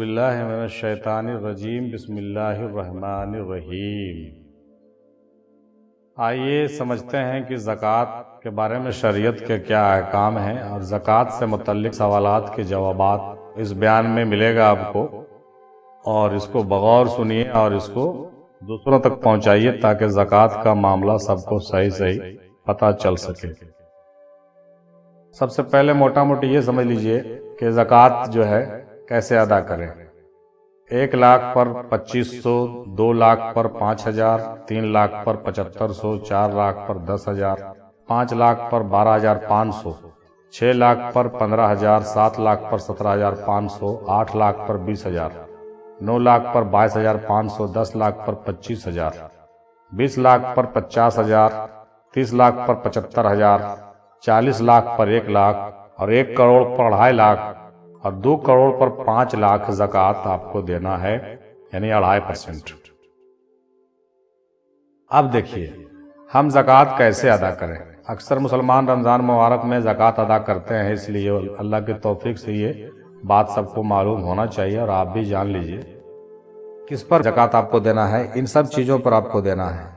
औज़ुबिल्लाहि मिनश्शैतानिर्रजीम बिस्मिल्लाहिर्रहमानिर्रहीम। आइए समझते हैं कि ज़कात के बारे में शरीयत के क्या अहकाम हैं और ज़कात से मुतल्लिक़ सवालात के जवाबात इस बयान में मिलेगा आपको, और इसको बगौर सुनिए और इसको दूसरों तक पहुंचाइए ताकि ज़कात का मामला सबको सही सही पता चल सके। सबसे पहले मोटा मोटी ये समझ लीजिए कि ज़कात जो है कैसे अदा करें। 1 लाख पर 2500, 2 लाख पर 5000, 3 लाख पर 7500, 4 लाख पर 10,000, 5 लाख पर 12,500, 6 लाख पर 15,000, 7 लाख पर 17,500, 8 लाख पर 20,000, 9 लाख पर 22,500, 10 लाख पर 25,000, 20 लाख पर 50,000, 30 लाख पर 75,000, 40 लाख पर 1 लाख और 1 करोड़ पर 2.5 लाख और 2 करोड़ पर 5 लाख ज़कात आपको देना है, यानी 2.5%। अब देखिए हम ज़कात कैसे अदा करें। अक्सर मुसलमान रमज़ान मुबारक में ज़कात अदा करते हैं, इसलिए अल्लाह की तौफीक से ये बात सबको मालूम होना चाहिए और आप भी जान लीजिए किस पर ज़कात आपको देना है। इन सब चीज़ों पर आपको देना है।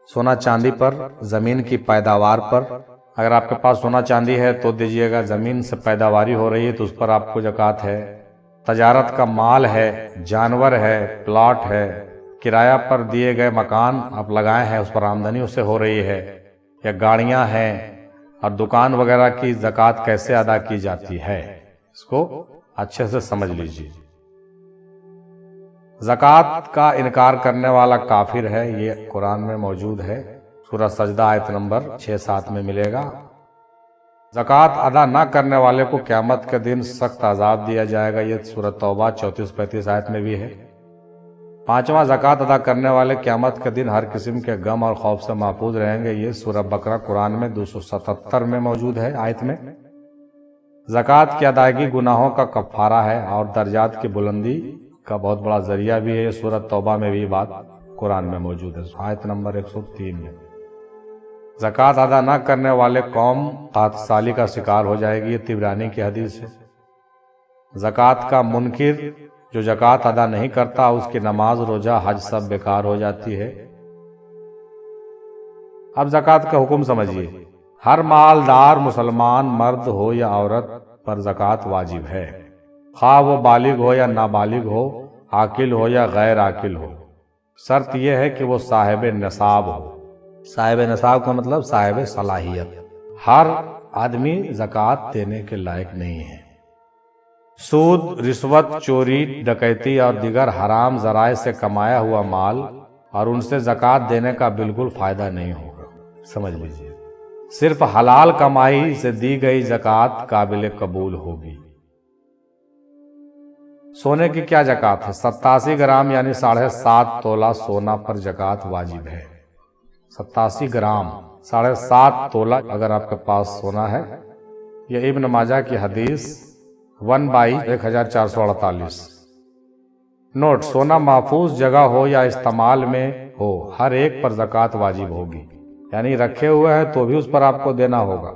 सोना चांदी पर, ज़मीन की पैदावार पर। अगर आपके पास सोना चांदी है तो दीजिएगा, ज़मीन से पैदावारी हो रही है तो उस पर आपको ज़कात है। तजारत का माल है, जानवर है, प्लॉट है, किराया पर दिए गए मकान आप लगाए हैं उस पर आमदनी उससे हो रही है, या गाड़ियां हैं और दुकान वगैरह की ज़कात कैसे अदा की जाती है, इसको अच्छे से समझ लीजिए। ज़कात का इनकार करने वाला काफिर है, ये कुरान में मौजूद है। सूरह सजदा आयत नंबर 6-7 में मिलेगा। ज़कात अदा न करने वाले को क़यामत के दिन सख्त अज़ाब दिया जाएगा, ये सूरह तौबा 34-35 आयत में भी है। 5वां, ज़कात अदा करने वाले क़यामत के दिन हर किस्म के गम और खौफ से महफूज रहेंगे, ये सूरह बकरा कुरान में 277 में मौजूद है आयत में। ज़कात की अदायगी गुनाहों का कफ़ारा है और दर्जात की बुलंदी का बहुत बड़ा जरिया भी है, ये सूरह तौबा में भी बात कुरान में मौजूद है आयत नंबर 103 में। ज़कात अदा न करने वाले कौम खातसाली का शिकार हो जाएगी, ये तिबरानी की हदीस है। ज़कात का मुनकिर जो ज़कात अदा नहीं करता, उसकी नमाज, रोजा, हज सब बेकार हो जाती है। अब ज़कात का हुक्म समझिए। हर मालदार मुसलमान मर्द हो या औरत पर ज़कात वाजिब है, खा वो बालिग हो या नाबालिग हो, आकिल हो या गैर आकिल हो। शर्त यह है कि वो साहिब नसाब हो। साहिब नसाब का मतलब साहिब सलाहियत। हर आदमी ज़कात देने के लायक नहीं है। सूद, रिश्वत, चोरी, डकैती और दीगर हराम ज़राए से कमाया हुआ माल और उनसे ज़कात देने का बिल्कुल फ़ायदा नहीं होगा, समझ लीजिए। सिर्फ हलाल कमाई से दी गई ज़कात काबिल कबूल होगी। सोने की क्या ज़कात है? 87 ग्राम यानी 7.5 तोला सोना पर ज़कात वाजिब है। 87 ग्राम 7.5 तोला अगर आपके पास सोना है। यह इब्न माजा की हदीस 1/1448। नोट, सोना महफूज जगह हो या इस्तेमाल में हो, हर एक पर ज़कात वाजिब होगी, यानी रखे हुए हैं तो भी उस पर आपको देना होगा।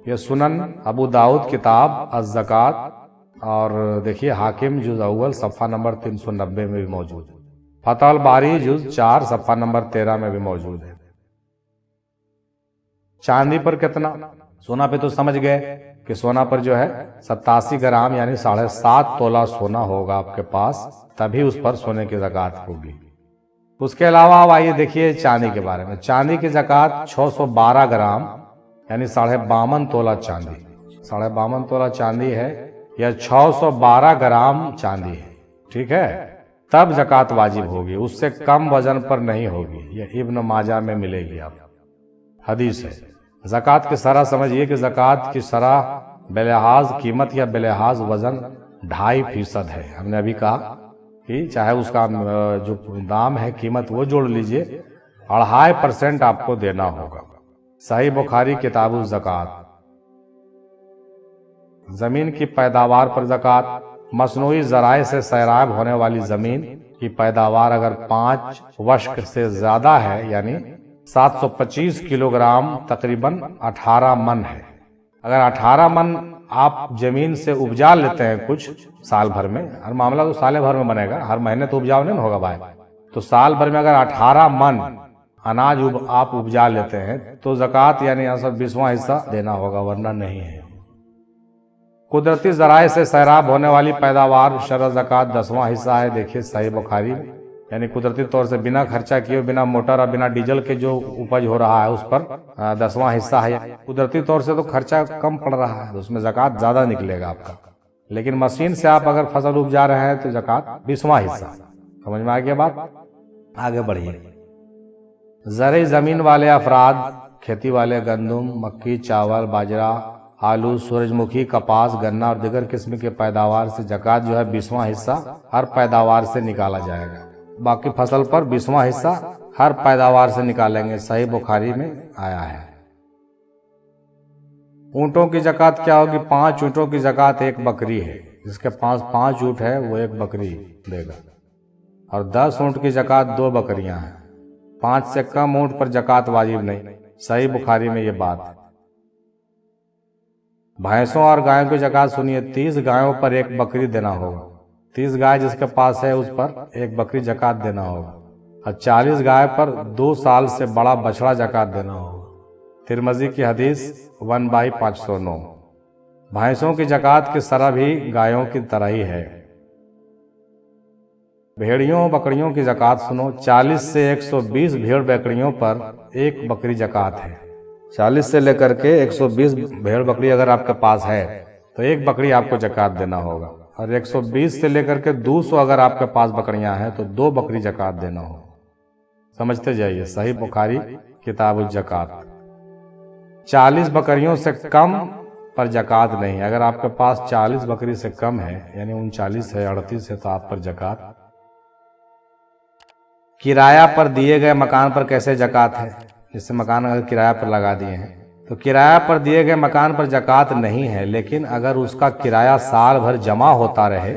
यह सुनन अबू दाऊद किताब अज़-ज़कात और देखिए हाकिम जुज़ अव्वल सफ़ा नंबर 390 में भी मौजूद है। फतहुल बारी जुज़ 4 सफ़ा नंबर 13 में भी मौजूद है। चांदी पर कितना? सोना पे तो समझ गए कि सोना पर जो है 87 ग्राम यानी 7.5 तोला सोना होगा आपके पास, तभी उस पर सोने की ज़कात होगी। उसके अलावा अब आइए देखिए चांदी के बारे में। चांदी की ज़कात 612 ग्राम यानी 52.5 तोला चांदी, 52.5 तोला चांदी है या 612 ग्राम चांदी है, ठीक है, तब ज़कात वाजिब होगी। उससे कम वजन पर नहीं होगी। यह इब्न माजा में मिलेगी आप हदीस है। ज़कात की शरह समझिए कि ज़कात की शरह बेलिहाज कीमत या बेलिहाज वजन 2.5% है। हमने अभी कहा कि चाहे उसका जो दाम है, कीमत, वो जोड़ लीजिए, 2.5% आपको देना होगा। सही बुखारी किताबुल ज़कात। ज़मीन की पैदावार पर ज़कात। मसनूई ज़राए से सैराब होने वाली ज़मीन की पैदावार अगर 5 वश्क से ज़्यादा है, यानी 725 किलोग्राम तकरीबन 18 मन है, अगर 18 मन आप जमीन से उपजा लेते हैं कुछ साल भर में, हर मामला तो साल भर में बनेगा, हर महीने तो उपजाऊ नहीं होगा भाई, तो साल भर में अगर 18 मन अनाज आप उपजा लेते हैं तो ज़कात यानी यहाँ सब 20वां हिस्सा देना होगा, वरना नहीं है। कुदरती ज़राए से सैराब होने वाली पैदावार शरअ ज़कात 10वां हिस्सा है। देखिए सही बुखारी, यानी कुदरती तौर से बिना खर्चा किए, बिना मोटर और बिना डीजल के जो उपज हो रहा है उस पर 10वां हिस्सा है। कुदरती तौर से तो खर्चा कम पड़ रहा है तो उसमें ज़कात ज़्यादा निकलेगा आपका, लेकिन मशीन से आप अगर फसल उपजा रहे हैं तो ज़कात 20वां हिस्सा। समझ में आ गया बात? आगे बढ़िए। ज़रई ज़मीन वाले अफराद, खेती वाले गंदम, मक्की, चावल, बाजरा, आलू, सूरजमुखी, कपास, गन्ना और दीगर किस्म के पैदावार से ज़कात जो है 20वां हिस्सा हर पैदावार से निकाला जाएगा। बाकी फसल पर 20वां हिस्सा हर पैदावार से निकालेंगे। सही बुखारी में आया है। ऊँटों की ज़कात क्या होगी? 5 ऊँटों की ज़कात 1 बकरी है। जिसके पास 5 ऊँट है वो 1 बकरी देगा, और 10 ऊँट की ज़कात 2 बकरियां हैं। 5 से कम ऊँट पर ज़कात वाजिब नहीं। सही बुखारी में ये बात है। भैंसों और गायों की ज़कात सुनिए। 30 गायों पर 1 बकरी देना होगा। 30 गाय जिसके पास है उस पर 1 बकरी ज़कात देना होगा, और 40 गाय पर 2 साल से बड़ा बछड़ा ज़कात देना होगा। तिरमिज़ी की हदीस 1/509। भैंसों की ज़कात की शरह भी गायों की तरह ही है। भेड़ियों बकरियों की ज़कात सुनो। 40 से 120 भेड़ बकरियों पर 1 बकरी ज़कात है। 40 से लेकर के 120 भेड़ बकरी अगर आपके पास है तो 1 बकरी आपको ज़कात देना होगा, और 120 से लेकर के 200 अगर आपके पास बकरियां हैं तो 2 बकरी ज़कात देना होगा। समझते जाइए। सही बुखारी किताब ज़कात। 40 बकरियों से कम पर ज़कात नहीं। अगर आपके पास 40 बकरी से कम है, यानी 39 है, 38 है, तो आप पर ज़कात। किराया पर दिए गए मकान पर कैसे ज़कात है? जैसे मकान अगर किराया पर लगा दिए हैं तो किराया पर दिए गए मकान पर ज़कात नहीं है, लेकिन अगर उसका किराया साल भर जमा होता रहे,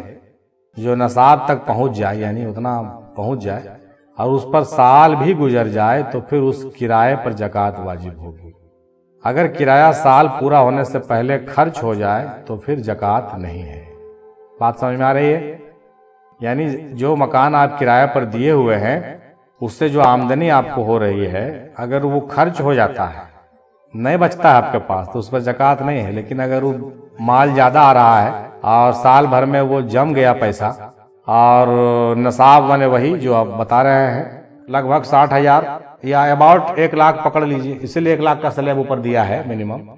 जो नसाब तक पहुंच जाए, यानी उतना पहुंच जाए, और उस पर साल भी गुजर जाए तो फिर उस किराए पर ज़कात वाजिब होगी। अगर किराया साल पूरा होने से पहले खर्च हो जाए तो फिर ज़कात नहीं है। बात समझ में आ रही है? यानी जो मकान आप किराए पर दिए हुए हैं उससे जो आमदनी आपको हो रही है, अगर वो खर्च हो जाता है, नहीं बचता है आपके पास, तो उस पर ज़कात नहीं है। लेकिन अगर वो माल ज़्यादा आ रहा है और साल भर में वो जम गया पैसा, और नसाब माने वही जो आप बता रहे हैं लगभग 60,000 या अबाउट 1 लाख पकड़ लीजिए, इसीलिए 1 लाख का स्लैब ऊपर दिया है मिनिमम।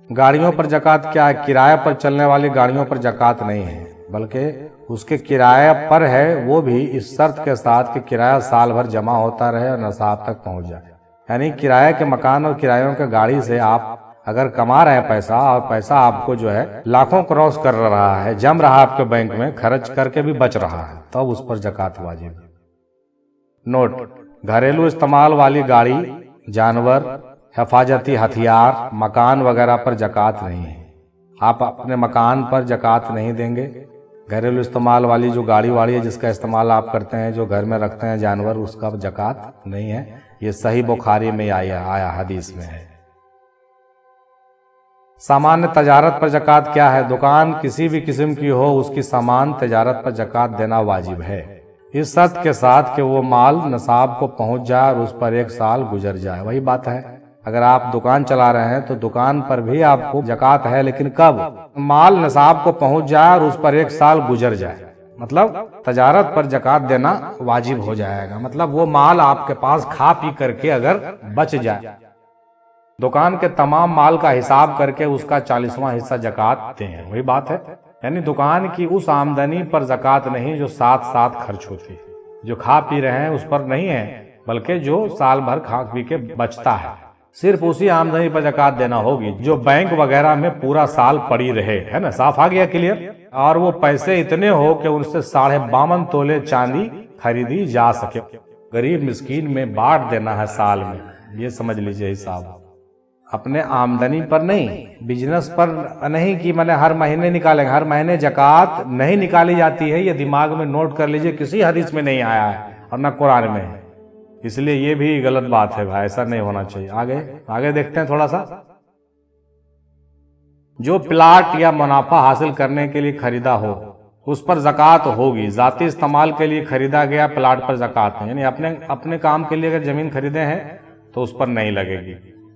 गाड़ियों पर ज़कात क्या है? किराए पर चलने वाली गाड़ियों पर ज़कात नहीं है, बल्कि उसके किराए पर है, वो भी इस शर्त के साथ कि किराया साल भर जमा होता रहे और नसाब तक पहुंच जाए। यानी किराए के मकान और किरायों के गाड़ी से आप अगर कमा रहे हैं पैसा, और पैसा आपको जो है लाखों क्रॉस कर रहा है, जम रहा है आपके बैंक में, खर्च करके भी बच रहा है, तब तो उस पर ज़कात वाजिब है। नोट: घरेलू इस्तेमाल वाली गाड़ी, जानवर, हिफाजती हथियार, मकान वगैरह पर ज़कात नहीं है। आप अपने मकान पर ज़कात नहीं देंगे। घरेलू इस्तेमाल वाली जो गाड़ी वाड़ी है, जिसका इस्तेमाल आप करते हैं, जो घर में रखते हैं जानवर, उसका ज़कात नहीं है। ये सही बुखारी में आया हदीस में है। सामान्य तजारत पर ज़कात क्या है? दुकान किसी भी किस्म की हो, उसकी सामान तजारत पर ज़कात देना वाजिब है, इस शर्त के साथ कि वो माल नसाब को पहुंच जाए और उस पर 1 साल गुजर जाए। वही बात है, अगर आप दुकान चला रहे हैं तो दुकान पर भी आपको ज़कात है, लेकिन कब? माल नसाब को पहुंच जाए और उस पर 1 साल गुजर जाए, मतलब तजारत पर ज़कात देना वाजिब हो जाएगा। मतलब वो माल आपके पास खा पी करके अगर बच जाए, दुकान के तमाम माल का हिसाब करके उसका 40वां हिस्सा ज़कात दें। वही बात है, यानी दुकान की उस आमदनी पर ज़कात नहीं जो साथ साथ खर्च होती है। जो खा पी रहे हैं उस पर नहीं है, बल्कि जो साल भर खा पी के बचता है, सिर्फ उसी आमदनी पर ज़कात देना होगी जो बैंक वगैरह में पूरा साल पड़ी रहे, है ना। साफ आ गया, क्लियर? और वो पैसे इतने हो कि उनसे 52.5 तोले चांदी खरीदी जा सके। गरीब मिस्कीन में बांट देना है साल में, ये समझ लीजिए हिसाब। अपने आमदनी पर नहीं, बिजनेस पर नहीं कि मैंने हर महीने निकालेंगे। हर महीने ज़कात नहीं निकाली जाती है, ये दिमाग में नोट कर लीजिए। किसी हदीस में नहीं आया है और न कुरान में, इसलिए ये भी गलत बात है भाई, ऐसा नहीं होना चाहिए। आगे देखते हैं थोड़ा सा। जो प्लाट या मुनाफा हासिल करने के लिए खरीदा हो उस पर ज़कात होगी। ज़ाती इस्तेमाल के लिए खरीदा गया प्लाट पर ज़कात नहीं, यानी अपने अपने काम के लिए अगर ज़मीन खरीदे हैं तो उस पर नहीं लगेगी।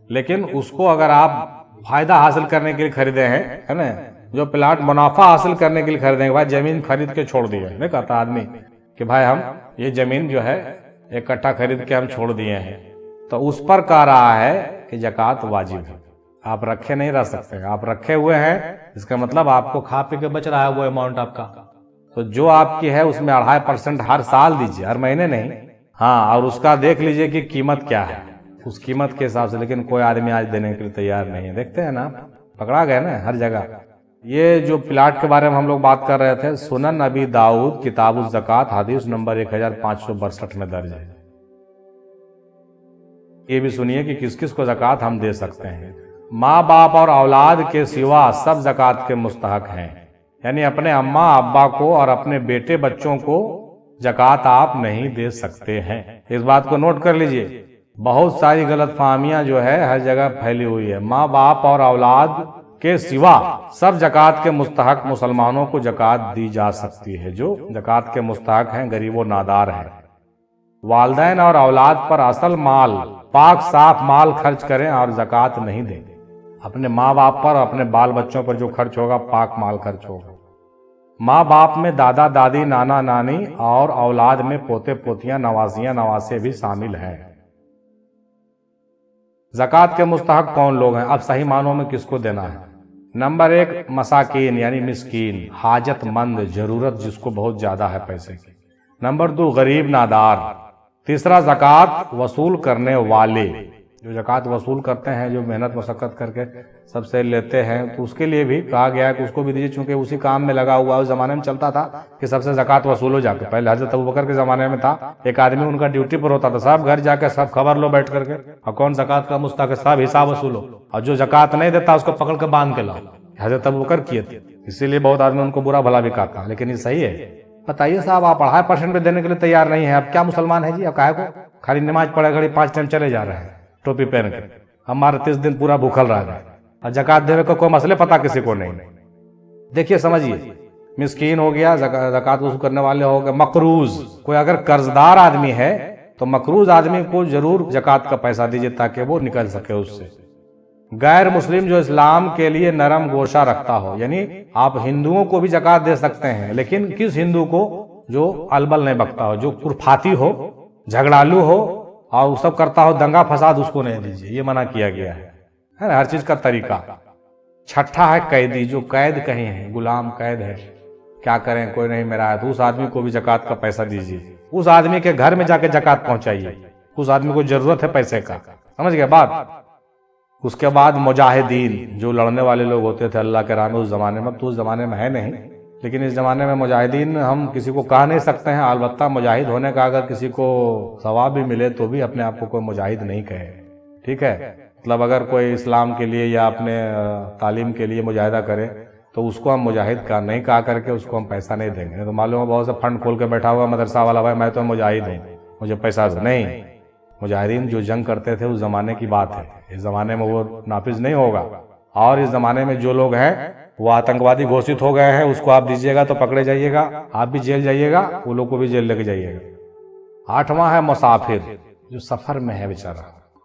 लेकिन उसको अगर आप फायदा हासिल करने के लिए खरीदे हैं, है ना, जो प्लाट मुनाफा हासिल करने के लिए खरीदेंगे, भाई ज़मीन खरीद के छोड़ दिए, नहीं कहता आदमी कि भाई हम ये ज़मीन जो है एक कट्ठा खरीद के हम छोड़ दिए हैं, तो उस पर कह रहा है कि ज़कात वाजिब है। आप रखे नहीं रह सकते, आप रखे हुए हैं, इसका मतलब आपको खा पी के बच रहा है वो अमाउंट आपका, तो जो आपकी है उसमें 2.5% हर साल दीजिए, हर महीने नहीं। हाँ, और उसका देख लीजिए कि कीमत क्या है, उस कीमत के हिसाब से। लेकिन कोई आदमी आज देने के लिए तैयार नहीं है, देखते हैं ना, पकड़ा गया ना हर जगह। ये जो प्लाट के बारे में हम लोग बात कर रहे थे, सुनन नबी दाऊद किताबुल ज़कात हदीस नंबर 1562 में दर्ज है। ये भी सुनिए कि किस किस को ज़कात हम दे सकते हैं। माँ बाप और औलाद के सिवा सब ज़कात के मुस्तहक हैं, यानी अपने अम्मा अब्बा को और अपने बेटे बच्चों को ज़कात आप नहीं दे सकते हैं। इस बात को नोट कर लीजिए, बहुत सारी गलतफहमियां जो है हर जगह फैली हुई है। माँ बाप और औलाद के सिवा सब ज़कात के मुस्तहक मुसलमानों को ज़कात दी जा सकती है, जो ज़कात के मुस्तहक हैं, गरीब व नादार हैं। वालिदैन और औलाद पर असल माल, पाक साफ माल खर्च करें और ज़कात नहीं दें। अपने माँ बाप पर, अपने बाल बच्चों पर जो खर्च होगा पाक माल खर्च होगा। माँ बाप में दादा दादी, नाना नानी और औलाद में पोते पोतियां, नवासियां नवासे भी शामिल हैं। ज़कात के मुस्तहक कौन लोग हैं? अब सही मानों में किसको देना है? नंबर 1 मसाकीन यानी मिस्कीन, हाजतमंद, जरूरत जिसको बहुत ज्यादा है पैसे की। नंबर 2 गरीब नादार। तीसरा ज़कात वसूल करने वाले, जो ज़कात वसूल करते हैं, जो मेहनत मशक्कत करके सबसे लेते हैं, तो उसके लिए भी कहा गया है कि उसको भी दीजिए, चूंकि उसी काम में लगा हुआ है। उस जमाने में चलता था कि सबसे ज़कात वसूल हो जाके। पहले हजरत अबू बकर के जमाने में था, एक आदमी उनका ड्यूटी पर होता था, सब घर जाकर सब खबर लो बैठ करके, और कौन ज़कात का मुस्तहक है, सब हिसाब वसूलो, और जो ज़कात नहीं देता उसको पकड़ के बांध के लाओ। हजरत अबू बकर किए थे, इसीलिए बहुत आदमी उनको बुरा भला भी कहता। लेकिन ये सही है? बताइए साहब, आप 2.5% पे देने के लिए तैयार नहीं है, आप क्या मुसलमान है जी? आप काहे को खाली नमाज पढ़े घड़ी 5 टाइम चले जा रहे हैं टोपी पहन के, हमारे 30 दिन पूरा भूखल रह गए, और ज़कात देने को कोई मसले पता किसी को नहीं। देखिए समझिए, मिस्कीन हो गया, ज़कात वसूल करने वाले हो गए। मकरूज, कोई अगर कर्जदार आदमी है तो मकरूज आदमी को जरूर ज़कात का पैसा दीजिए ताकि वो निकल सके उससे। गैर मुस्लिम जो इस्लाम के लिए नरम गोशा रखता हो, यानी आप हिंदुओं को भी ज़कात दे सकते हैं, लेकिन किस हिंदू को? जो अलबल नहीं बकता हो, जो कुरफाती हो, झगड़ालू हो और वो सब करता हो दंगा फसाद, उसको नहीं दीजिए, ये मना किया गया है ना, हर चीज का तरीका। छठा है कैदी, जो कैद कहीं है, गुलाम कैद है, क्या करें कोई नहीं मेरा है, तो उस आदमी को भी ज़कात का पैसा दीजिए। उस आदमी के घर में जाके ज़कात पहुंचाइए, उस आदमी को जरूरत है पैसे का, समझ गए बात। उसके बाद मुजाहिदीन, जो लड़ने वाले लोग होते थे अल्लाह के राह में उस जमाने में, तो उस जमाने में है नहीं, लेकिन इस जमाने में मुजाहिदीन हम किसी को कह नहीं सकते हैं। अलबत्ता मुजाहिद होने का अगर किसी को सवाब भी मिले तो भी अपने आप को कोई मुजाहिद नहीं कहे, ठीक है। मतलब अगर कोई इस्लाम के लिए या अपने तालीम के लिए मुजाहिदा करे तो उसको हम मुजाहिद का नहीं कहा करके उसको हम पैसा नहीं देंगे। तो मालूम है बहुत से फंड खोल के बैठा हुआ मदरसा वाला, भाई मैं तो मुजाहिद हूँ मुझे पैसा दो। नहीं, मुजाहिदीन जो जंग करते थे उस जमाने की बात है, इस जमाने में वो नाफिज नहीं होगा। और इस जमाने में जो लोग हैं वो आतंकवादी घोषित हो गए हैं, उसको आप दीजिएगा तो पकड़े जाइएगा, आप भी जेल जाइएगा, वो लोग को भी जेल लेके जाइएगा। 8वां है मुसाफिर, जो सफर में है बेचारा,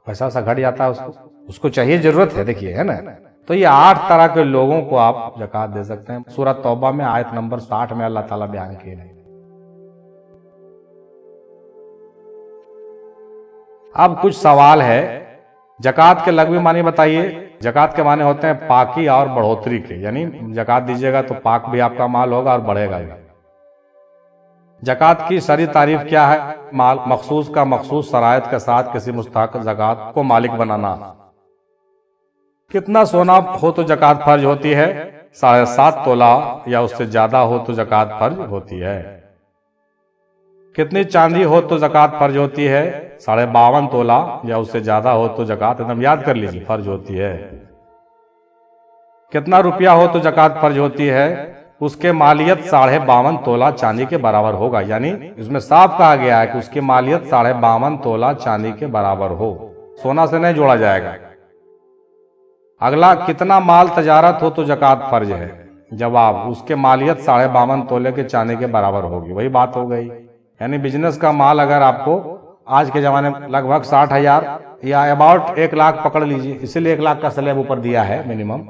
पैसा सा घट जाता है उसको चाहिए, जरूरत है, देखिए है ना। तो ये 8 तरह के लोगों को आप ज़कात दे सकते हैं। सूरह तौबा में आयत नंबर 60 में अल्लाह ताला बयान किए हैं। अब कुछ सवाल है, ज़कात के लग़वी मानी बताइए। ज़कात के माने होते हैं पाकी और बढ़ोतरी के, यानी ज़कात दीजिएगा तो पाक भी आपका माल होगा और बढ़ेगा भी। ज़कात की शरई तारीफ क्या है? माल मखसूस का मखसूस शराइत के साथ किसी मुस्तहक ज़कात को मालिक बनाना। कितना सोना हो तो ज़कात फर्ज होती है? 7.5 तोला या उससे ज्यादा हो तो ज़कात फर्ज होती है। कितनी चांदी हो तो ज़कात फर्ज होती है? 52.5 तोला या उससे ज्यादा हो तो ज़कात, एकदम याद कर लीजिए, फर्ज होती है। कितना रुपया हो तो ज़कात फर्ज होती है? उसके मालियत 52.5 तोला चांदी के बराबर होगा, यानी इसमें साफ कहा गया है कि उसकी मालियत 52.5 तोला चांदी के बराबर हो, सोना से नहीं जोड़ा जाएगा। अगला, कितना माल तजारत हो तो जकात फर्ज है? जवाब, उसके मालियत 52.5 तोले के चांदी के बराबर होगी। वही बात हो गई। यानी बिजनेस का माल अगर आपको आज के ज़माने में लगभग 60,000 या अबाउट 1 लाख पकड़ लीजिए, इसीलिए 1 लाख का स्लैब ऊपर दिया है मिनिमम।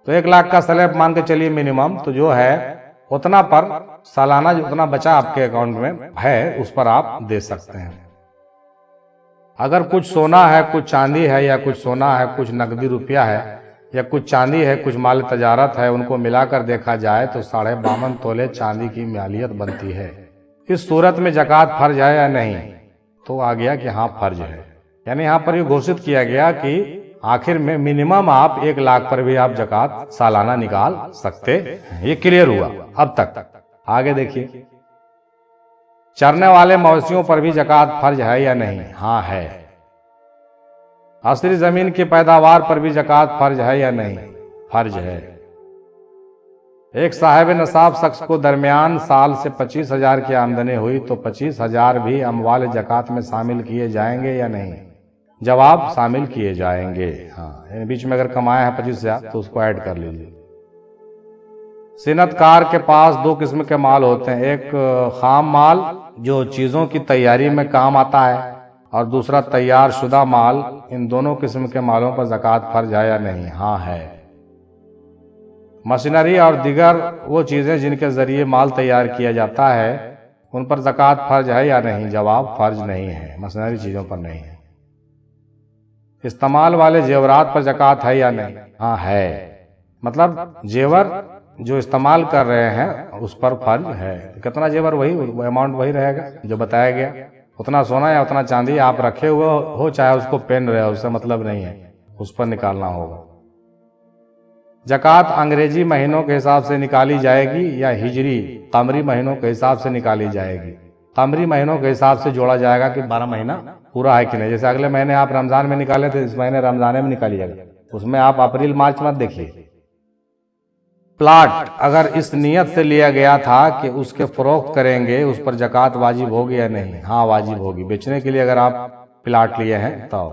तो 1 लाख का स्लैब मान के चलिए मिनिमम, तो जो है उतना पर सालाना जो उतना बचा आपके अकाउंट में है उस पर आप दे सकते हैं। अगर कुछ सोना है, कुछ चांदी है, या कुछ सोना है, कुछ नकदी रुपया है, या कुछ चांदी है, कुछ माल तजारत है, उनको मिलाकर देखा जाए तो 52.5 तोले चांदी की मालियत बनती है। इस सूरत में जकात फर्ज है या नहीं? तो आ गया कि हाँ फर्ज है। यानी यहाँ पर ये घोषित किया गया कि आखिर में मिनिमम आप 1 लाख पर भी आप जकात सालाना निकाल सकते हैं। ये क्लियर हुआ अब तक। आगे देखिए, चरने वाले मवेशियों पर भी जकात फर्ज है या नहीं? हाँ है। असली जमीन की पैदावार पर भी जकात फर्ज है या नहीं? फर्ज है। एक साहिब नसाब शख्स को दरमियान साल से 25,000 की आमदनी हुई तो 25,000 भी अमवाल जकात में शामिल किए जाएंगे या नहीं? जवाब, शामिल किए जाएंगे। हाँ, यानी बीच में अगर कमाया है 25,000 तो उसको ऐड कर लीजिए। सिनतकार के पास 2 किस्म के माल होते हैं, एक खाम माल जो चीज़ों की तैयारी में काम आता है, और दूसरा तैयार शुदा माल। इन दोनों किस्म के मालों पर ज़कात फर्ज है या नहीं? हाँ है। मशीनरी और दीगर वो चीज़ें जिनके ज़रिए माल तैयार किया जाता है, उन पर ज़कात फर्ज है या नहीं? जवाब, फर्ज नहीं है, मशीनरी चीज़ों पर नहीं है। इस्तेमाल वाले जेवरात पर ज़कात है या नहीं? हाँ है। मतलब जेवर जो इस्तेमाल कर रहे हैं उस पर फर्ज है। कितना जेवर, वही अमाउंट वही रहेगा जो बताया गया। उतना सोना या उतना चांदी आप रखे हुए हो, चाहे उसको पहन रहे हो, उससे मतलब नहीं है, उस पर निकालना होगा। जकात अंग्रेजी महीनों के हिसाब से निकाली जाएगी या हिजरी कमरी महीनों के हिसाब से निकाली जाएगी? कमरी महीनों के हिसाब से जोड़ा जाएगा कि 12 महीना पूरा है कि नहीं। जैसे अगले महीने आप रमजान में निकाले थे, इस महीने रमजान में निकाली जाएगी, उसमें आप अप्रैल मार्च मत देखिए। प्लाट अगर इस नियत से लिया गया था कि उसके फरोख्त करेंगे, उस पर जकात वाजिब होगी या नहीं? हाँ वाजिब होगी। बेचने के लिए अगर आप प्लाट लिए हैं तो।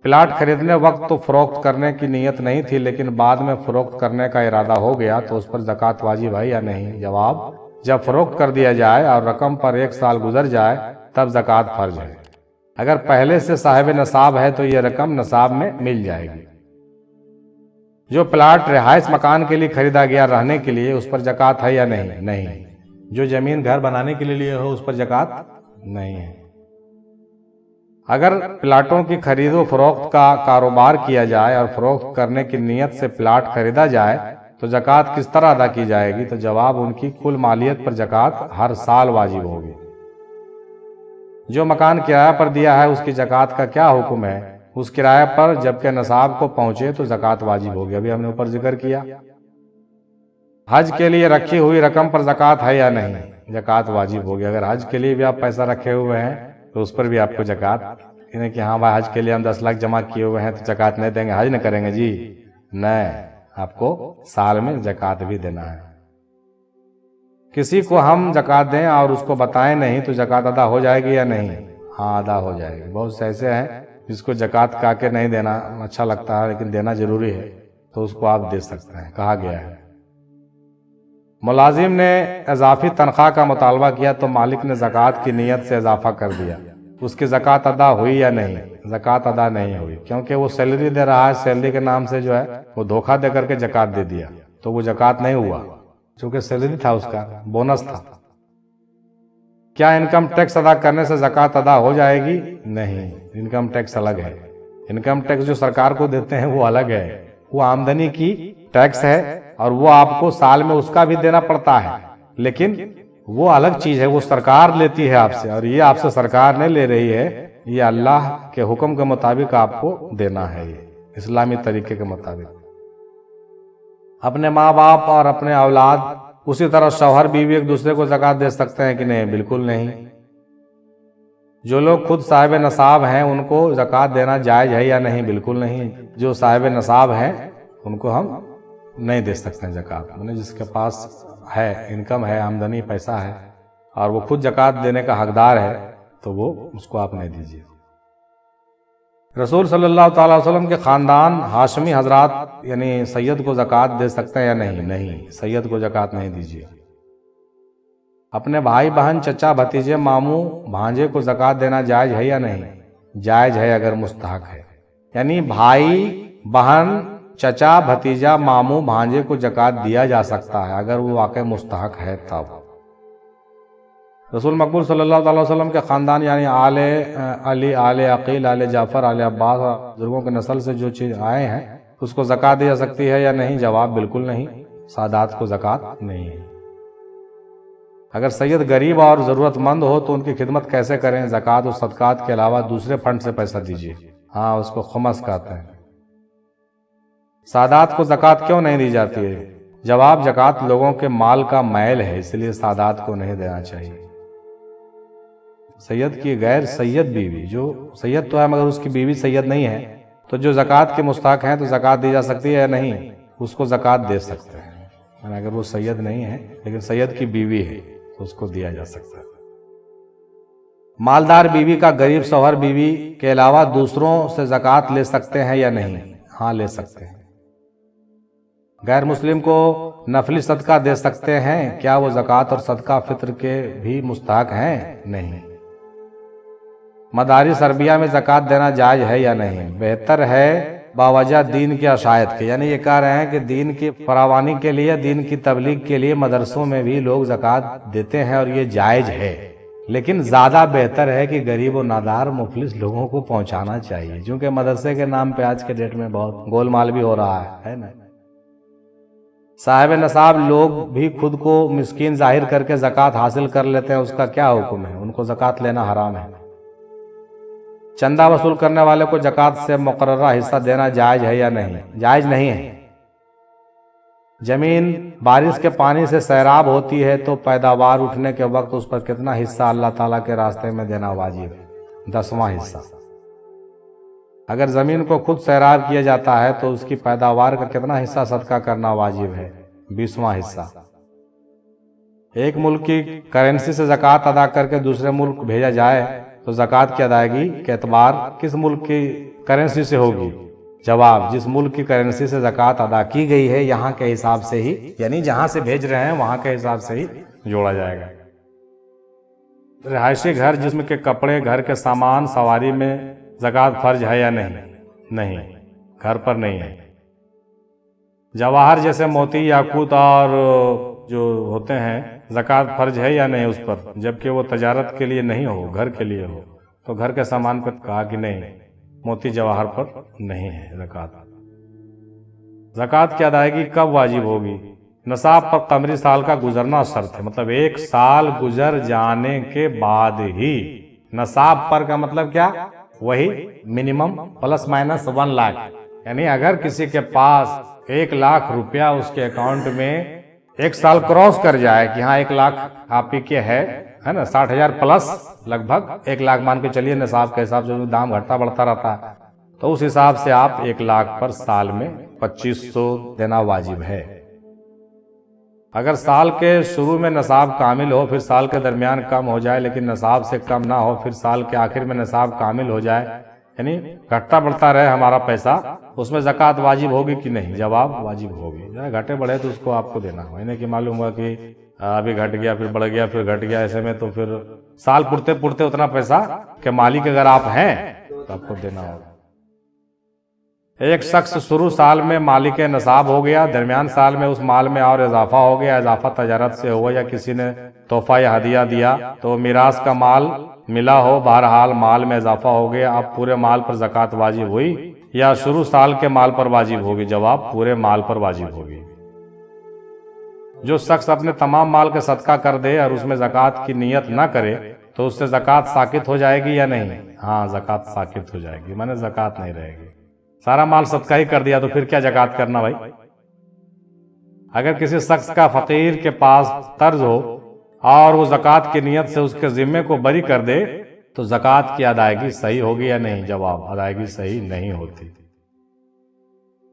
प्लाट खरीदने वक्त तो फरोख्त करने की नीयत नहीं थी, लेकिन बाद में फरोख्त करने का इरादा हो गया तो उस पर जकात वाजिब है या नहीं? जवाब, जब फरोख्त कर दिया जाए और रकम पर 1 साल गुजर जाए तब जकात फर्ज है। अगर पहले से साहिब नसाब है तो यह रकम नसाब में मिल जाएगी। जो प्लाट रिहाइश मकान के लिए खरीदा गया रहने के लिए, उस पर जकात है या नहीं? नहीं। जो जमीन घर बनाने के लिए हो उस पर जकात नहीं है। अगर प्लाटों की खरीदो फरोख्त का कारोबार किया जाए और फरोख्त करने की नीयत से प्लाट खरीदा जाए तो जकात किस तरह अदा की जाएगी? तो जवाब, उनकी कुल मालियत पर जकात हर साल वाजिब होगी। जो मकान किराया पर दिया है उसकी जकात का क्या हुक्म है? उस किराए पर जबकि नसाब को पहुंचे तो जकात वाजिब होगी। अभी हमने ऊपर जिक्र किया। हज के लिए रखी हुई रकम पर जकात है या नहीं? जकात वाजिब होगी। अगर हज के लिए भी आप पैसा रखे हुए हैं तो उस पर भी आपको जकात, यानी कि हाँ भाई हज के लिए हम 10 लाख जमा किए हुए हैं तो जकात नहीं देंगे, हज नहीं करेंगे जी, नहीं, आपको साल में जकात भी देना है। किसी को हम जकात दें और उसको बताएं नहीं तो जकात अदा हो जाएगी या नहीं? हाँ अदा हो जाएगी। बहुत से ऐसे हैं जिसको जकात कहा के नहीं देना अच्छा लगता है, लेकिन देना जरूरी है, तो उसको आप दे सकते हैं, कहा गया है। मुलाजिम ने इजाफी तनख्वाह का मुतालबा किया तो मालिक ने जकात की नीयत से इजाफा कर दिया, उसकी जकात अदा हुई या नहीं? जकात अदा नहीं हुई, क्योंकि वो सैलरी दे रहा है, सैलरी के नाम से जो है वो धोखा दे करके जकात दे दिया, तो वो जकात नहीं हुआ, क्योंकि सैलरी था, उसका बोनस था। क्या इनकम टैक्स अदा करने से जकात अदा हो जाएगी? नहीं, इनकम टैक्स अलग है। इनकम टैक्स जो सरकार को देते हैं वो अलग है, वो आमदनी की टैक्स है और वो आपको साल में उसका भी देना पड़ता है, लेकिन वो अलग चीज है, वो सरकार लेती है आपसे, और ये आपसे सरकार नहीं ले रही है, ये अल्लाह के हुक्म के मुताबिक आपको देना है, ये इस्लामी तरीके के मुताबिक। अपने माँ बाप और अपने औलाद, उसी तरह शौहर बीवी एक दूसरे को ज़कात दे सकते हैं कि नहीं? बिल्कुल नहीं। जो लोग खुद साहिब नसाब हैं उनको ज़कात देना जायज़ है या नहीं? बिल्कुल नहीं। जो साहिब नसाब हैं उनको हम नहीं दे सकते हैं ज़कात। मैंने जिसके पास है, इनकम है, आमदनी, पैसा है और वो खुद ज़कात देने का हकदार है तो वो उसको आप नहीं दीजिए। रसूल सल्लल्लाहु अलैहि वसल्लम के ख़ानदान हाशमी हजरात यानी सैयद को ज़कात दे सकते हैं या नहीं? नहीं, सैयद को ज़कात नहीं दीजिए। अपने भाई बहन चचा भतीजे मामू भांजे को ज़कात देना जायज़ है या नहीं? जायज़ है अगर मुस्तहक है। यानी भाई बहन चचा भतीजा मामू भांजे को ज़कात दिया जा सकता है अगर वो वाकई मुस्तहक है तब। रसूल मकबूल सल्लल्लाहु अलैहि वसल्लम के ख़ानदान यानी आले अली, आले अकील, आले जाफ़र, आले अब्बास बुजुर्गों के नस्ल से जो चीज़ आए हैं उसको ज़कात दी जा सकती है या नहीं? जवाब बिल्कुल नहीं, सादात को ज़कात नहीं है। अगर सैयद गरीब और ज़रूरतमंद हो तो उनकी खिदमत कैसे करें? ज़कात और सदक़ात के अलावा दूसरे फंड से पैसा दीजिए। हाँ, उसको खुमस कहते हैं। सादात को ज़कात क्यों नहीं दी जाती है? जवाब, ज़कात लोगों के माल का मैल है, इसलिए सादात को नहीं देना चाहिए। सैयद की गैर सैयद बीवी, जो सैयद तो है मगर उसकी बीवी सैयद नहीं है, तो जो ज़कात के मुस्तहक हैं तो ज़कात दी जा सकती है या नहीं? उसको ज़कात दे सकते हैं। अगर वो सैयद नहीं है लेकिन सैयद की बीवी है तो उसको दिया जा सकता है। मालदार बीवी का गरीब शौहर बीवी के अलावा दूसरों से ज़कात ले सकते हैं या नहीं? हाँ, ले सकते हैं। गैर मुस्लिम को नफली सदका दे सकते हैं, क्या वो ज़कात और सदका फित्र के भी मुस्तहक हैं? नहीं। मदारिस अरबिया में ज़कात देना जायज़ है या नहीं? बेहतर है बावजह दीन की अशायत के, यानी ये कह रहे हैं कि दीन की फरावानी के लिए, दीन की तबलीग के लिए मदरसों में भी लोग ज़कात देते हैं और ये जायज़ है, लेकिन ज़्यादा बेहतर है कि गरीब और नादार मुफलिस लोगों को पहुंचाना चाहिए, क्योंकि मदरसे के नाम पे आज के डेट में बहुत गोलमाल भी हो रहा है ना। साहिब नसाब लोग भी खुद को मिस्कीन जाहिर करके ज़कात हासिल कर लेते हैं, उसका क्या हुक्म है? उनको ज़कात लेना हराम है। चंदा वसूल करने वाले को ज़कात से मुकर्ररा हिस्सा देना जायज़ है या नहीं? जायज़ नहीं है। जमीन बारिश के पानी से सैराब होती है तो पैदावार उठने के वक्त उस पर कितना हिस्सा अल्लाह ताला के रास्ते में देना वाजिब है? 10वां हिस्सा। अगर ज़मीन को खुद सैराब किया जाता है तो उसकी पैदावार का कितना हिस्सा सदका करना वाजिब है? 20वां हिस्सा। एक मुल्क की करेंसी से ज़कात अदा करके दूसरे मुल्क भेजा जाए तो ज़कात की अदायगी के एतबार किस मुल्क की करेंसी से होगी? जवाब, जिस मुल्क की करेंसी से ज़कात अदा की गई है यहाँ के हिसाब से ही, यानी जहाँ से भेज रहे हैं वहाँ के हिसाब से ही जोड़ा जाएगा। रिहायशी घर जिस्म के कपड़े, घर के सामान, सवारी में ज़कात फर्ज है या नहीं? नहीं, घर पर नहीं है। जवाहर जैसे मोती, याकूत और जो होते हैं ज़कात फर्ज है या नहीं उस पर, जबकि वो तजारत के लिए नहीं हो, घर के लिए हो? तो घर के सामान पर कहा कि नहीं, मोती जवाहर पर नहीं है ज़कात। ज़कात की अदायगी कब वाजिब होगी? नसाब पर कमरी साल का गुजरना शर्त है, मतलब 1 साल गुजर जाने के बाद ही। नसाब पर का मतलब क्या? वही मिनिमम प्लस माइनस 1 लाख, यानी अगर किसी के पास 1 लाख रुपया उसके अकाउंट में 1 साल क्रॉस कर जाए कि हाँ 1 लाख आप ही के है ना, 60,000 प्लस लगभग 1 लाख मान के चलिए, निसाब के हिसाब से दाम घटता बढ़ता रहता है, तो उस हिसाब से आप 1 लाख पर साल में 2500 देना वाजिब है। अगर साल के शुरू में नसाब कामिल हो, फिर साल के दरमियान कम हो जाए लेकिन नसाब से कम ना हो, फिर साल के आखिर में नसाब कामिल हो जाए, यानी घटता बढ़ता रहे हमारा पैसा, उसमें ज़कात वाजिब होगी कि नहीं? जवाब, वाजिब होगी। जरा घटे बढ़े तो उसको आपको देना हो, इन्हें कि मालूम हुआ कि अभी घट गया फिर बढ़ गया फिर घट गया, ऐसे में तो फिर साल पुरते पुरते उतना पैसा के मालिक अगर आप हैं तो आपको देना होगा। एक शख्स शुरू साल में मालिक नसाब हो गया, दरमियान साल में उस माल में और इजाफा हो गया, इजाफा तजारत से हुआ या किसी ने तोहफा या हदिया दिया तो मिरास का माल मिला हो, बहरहाल माल में इजाफा हो गया, अब पूरे माल पर ज़कात वाजिब हुई या शुरू साल के माल पर वाजिब होगी? जवाब, पूरे माल पर वाजिब होगी। जो शख्स अपने तमाम माल के सदका कर दे और उसमें ज़कात की नियत ना करे तो उससे ज़कात साकित हो जाएगी या नहीं? हाँ, ज़कात साकित हो जाएगी, माने ज़कात नहीं रहेगी। सारा माल सदका ही कर दिया तो फिर क्या ज़कात करना भाई? अगर किसी शख्स का फकीर के पास कर्ज हो और वो ज़कात की नियत से उसके जिम्मे को बरी कर दे तो ज़कात की अदायगी सही होगी या नहीं? जवाब, अदायगी सही नहीं होती।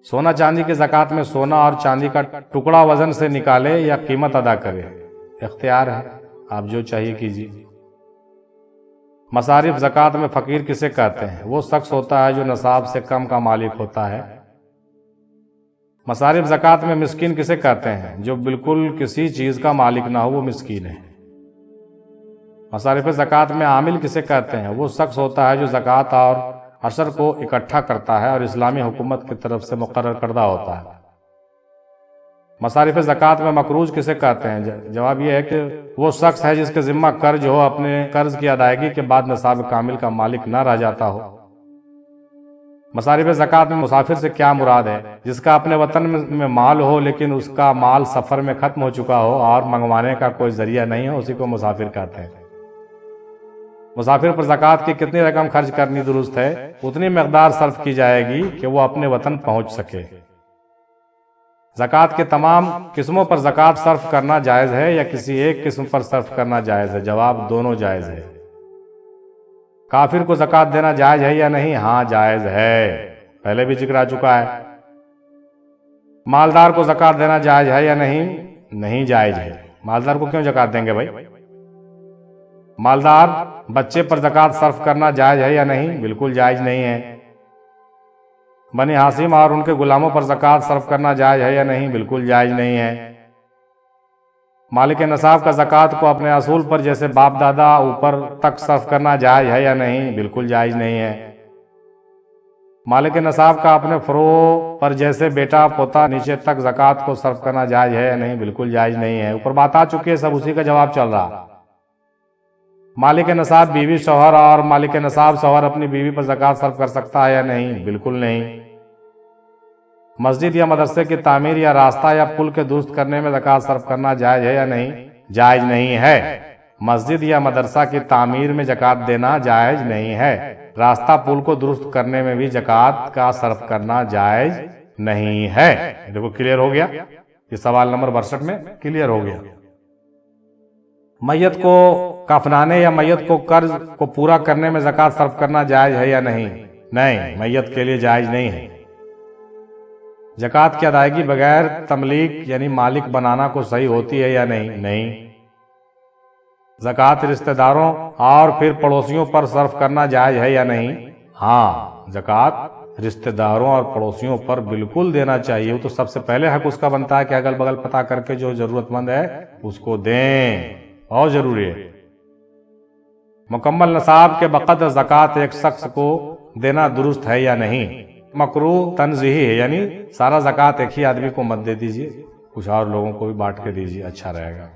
सोना चांदी की ज़कात में सोना और चांदी का टुकड़ा वजन से निकाले या कीमत अदा करे, इख्तियार है, आप जो चाहिए कीजिए। मसारिफ ज़कात में फ़कीर किसे कहते हैं? वो शख्स होता है जो नसाब से कम का मालिक होता है। मसारिफ ज़कात में मिस्कीन किसे कहते हैं? जो बिल्कुल किसी चीज़ का मालिक ना हो, वो मिस्कीन है। मसारिफ ज़कात में आमिल किसे कहते हैं? वो शख्स होता है जो ज़कात और अशर को इकट्ठा करता है और इस्लामी हुकूमत की तरफ से मुकर्रर करदा होता है। मसारिफ ज़कात में मकरूज किसे कहते हैं? जवाब यह है कि वो शख्स है जिसके ज़िम्मा कर्ज हो, अपने कर्ज की अदायगी के बाद निसाब कामिल का मालिक न रह जाता हो। मसारिफ ज़कात में मुसाफिर से क्या मुराद है? जिसका अपने वतन में माल हो लेकिन उसका माल सफ़र में ख़त्म हो चुका हो और मंगवाने का कोई ज़रिया नहीं हो, उसी को मुसाफिर कहते हैं। मुसाफिर पर ज़कात की कितनी रकम खर्च करनी दुरुस्त है? उतनी मकदार सर्फ की जाएगी कि वो अपने वतन पहुँच सके। ज़कात के तमाम किस्मों पर ज़कात सर्फ करना जायज़ है या किसी एक किस्म पर सर्फ करना जायज़ है? जवाब दोनों जायज़ है। काफिर को ज़कात देना जायज़ है या नहीं? हाँ, जायज़ है, पहले भी जिक्र आ चुका है। मालदार को ज़कात देना जायज़ है या नहीं? नहीं जायज़ है। मालदार को क्यों ज़कात देंगे भाई? मालदार बच्चे पर ज़कात सर्फ करना जायज़ है या नहीं? बिल्कुल जायज़ नहीं है। बनी हासिम और उनके गुलामों पर ज़कात सर्फ करना जायज़ है या नहीं? बिल्कुल जायज़ नहीं है। मालिक नसाब का ज़कात को अपने असूल पर जैसे बाप दादा ऊपर तक सर्फ करना जायज़ है या नहीं? बिल्कुल जायज़ नहीं है। मालिक नसाब का अपने फ़रो पर जैसे बेटा पोता नीचे तक ज़कात को सर्फ करना जायज़ है या नहीं? बिल्कुल जायज़ नहीं है। ऊपर बात आ चुकी है, सब उसी का जवाब चल रहा। मालिक नसाब बीवी शौहर और मालिक नसाब शौहर अपनी बीवी पर ज़कात सर्फ कर सकता है या नहीं? बिल्कुल नहीं। मस्जिद या मदरसे की तामीर या रास्ता या पुल के दुरुस्त करने में ज़कात सर्फ करना जायज़ है या नहीं? जायज़ नहीं है। मस्जिद या मदरसा की तामीर में ज़कात देना जायज़ नहीं है। रास्ता पुल को दुरुस्त करने में भी ज़कात का सर्फ करना जायज़ नहीं है। देखो क्लियर हो गया, ये सवाल नंबर 62 में क्लियर हो गया। मैयत को कफनाने या मैयत को कर्ज को पूरा करने में ज़कात सर्फ करना जायज़ है या नहीं? नहीं, मैयत के लिए जायज़ नहीं है। ज़कात की अदायगी बगैर तमलीक यानी मालिक बनाना को सही होती है या नहीं? नहीं। ज़कात रिश्तेदारों और फिर पड़ोसियों पर सर्फ करना जायज़ है या नहीं? हाँ, ज़कात रिश्तेदारों और पड़ोसियों पर बिल्कुल देना चाहिए। वो तो सबसे पहले हक उसका बनता है कि अगल बगल पता करके जो ज़रूरतमंद है उसको दें, बहुत ज़रूरी है। मुकम्मल नसाब के बक़द्र ज़कात एक शख्स को देना दुरुस्त है या नहीं? मकरूह तंज़ीही है, यानी सारा ज़कात एक ही आदमी को मत दे दीजिए, कुछ और लोगों को भी बांट के दीजिए, अच्छा रहेगा।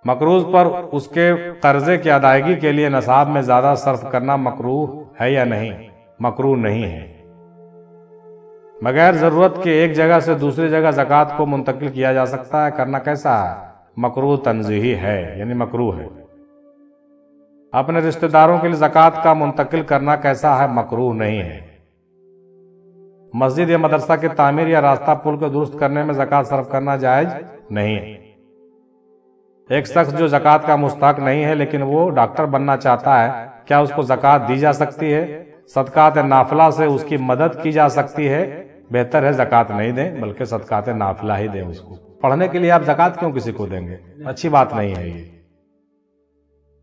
मकरूज पर उसके कर्जे की अदायगी के लिए नसाब में ज़्यादा सर्फ करना मकरूह है या नहीं? मकरूह नहीं है। बगैर ज़रूरत के एक जगह से दूसरी जगह ज़कात को मुंतकिल किया जा सकता है, करना कैसा है? मकरूह तंज़ीही है, यानी मकरूह है। अपने रिश्तेदारों के लिए ज़कात का मुंतकिल करना कैसा है? मकरूह नहीं है। मस्जिद या मदरसा की तामीर या रास्ता पुल को दुरुस्त करने में ज़कात सर्फ करना जायज़ नहीं है। एक शख्स जो ज़कात का मुस्तहक नहीं है लेकिन वो डॉक्टर बनना चाहता है, क्या उसको ज़कात दी जा सकती है? सदकात नाफिला से उसकी मदद की जा सकती है। बेहतर है ज़कात नहीं दें, बल्कि सदकात नाफिला ही दें उसको। पढ़ने के लिए आप ज़कात क्यों किसी को देंगे? अच्छी बात नहीं है ये।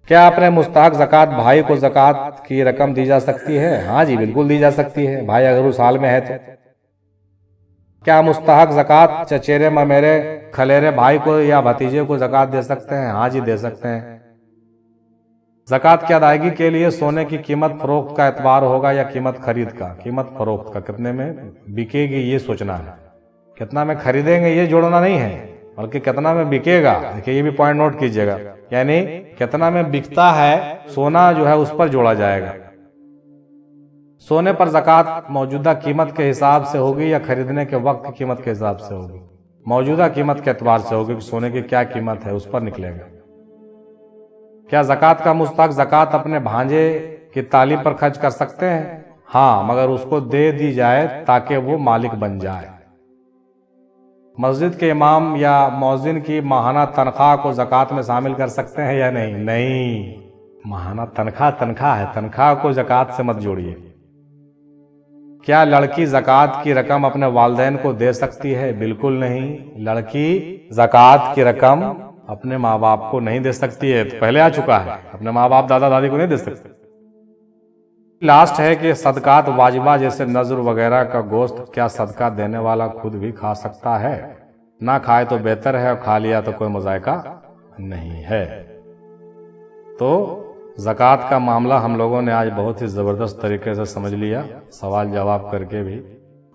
क्या अपने मुस्तहक ज़कात भाई को ज़कात की रकम दी जा सकती है? हाँ जी, बिल्कुल दी जा सकती है, भाई अगर उस हाल में है तो। क्या मुस्तहक ज़कात चचेरे ममेरे खलेरे भाई को या भतीजे को ज़कात दे सकते हैं? हाँ जी, दे सकते हैं। ज़कात की अदायगी के लिए सोने की कीमत फरोख्त का एतबार होगा या कीमत खरीद का? कीमत फरोख्त का। कितने में बिकेगी ये सोचना है, कितना में खरीदेंगे ये जोड़ना नहीं है, बल्कि कितना में बिकेगा। देखिए ये भी पॉइंट नोट कीजिएगा, यानी कितना में बिकता है सोना जो है उस पर जोड़ा जाएगा। सोने पर ज़कात मौजूदा कीमत के हिसाब से होगी या खरीदने के वक्त की कीमत के हिसाब से होगी? मौजूदा कीमत के एतबार से होगी कि सोने की क्या कीमत है उस पर निकलेगा। क्या ज़कात का मुस्तहक ज़कात अपने भांजे की तालीम पर खर्च कर सकते हैं? हाँ, मगर उसको दे दी जाए ताकि वो मालिक बन जाए। मस्जिद के इमाम या मौज़िन की माहाना तनख्वाह को ज़कात में शामिल कर सकते हैं या नहीं? नहीं, माहाना तनख्वाह है, तनख्वाह को ज़कात से मत जोड़िए। क्या लड़की ज़कात की रकम अपने वालिदैन को दे सकती है? बिल्कुल नहीं, लड़की ज़कात की रकम अपने माँ बाप को नहीं दे सकती है, तो पहले आ चुका है, अपने माँ बाप दादा दादी को नहीं दे सकती। लास्ट है कि सदकात वाजिबा जैसे नजर वगैरह का गोश्त क्या सदका देने वाला खुद भी खा सकता है? ना खाए तो बेहतर है, और खा लिया तो कोई मजायका नहीं है। तो ज़कात का मामला हम लोगों ने आज बहुत ही ज़बरदस्त तरीके से समझ लिया, सवाल जवाब करके भी।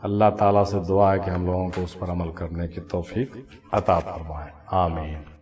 अल्लाह ताला से दुआ है कि हम लोगों को उस पर अमल करने की तौफीक अता फरमाए। आमीन।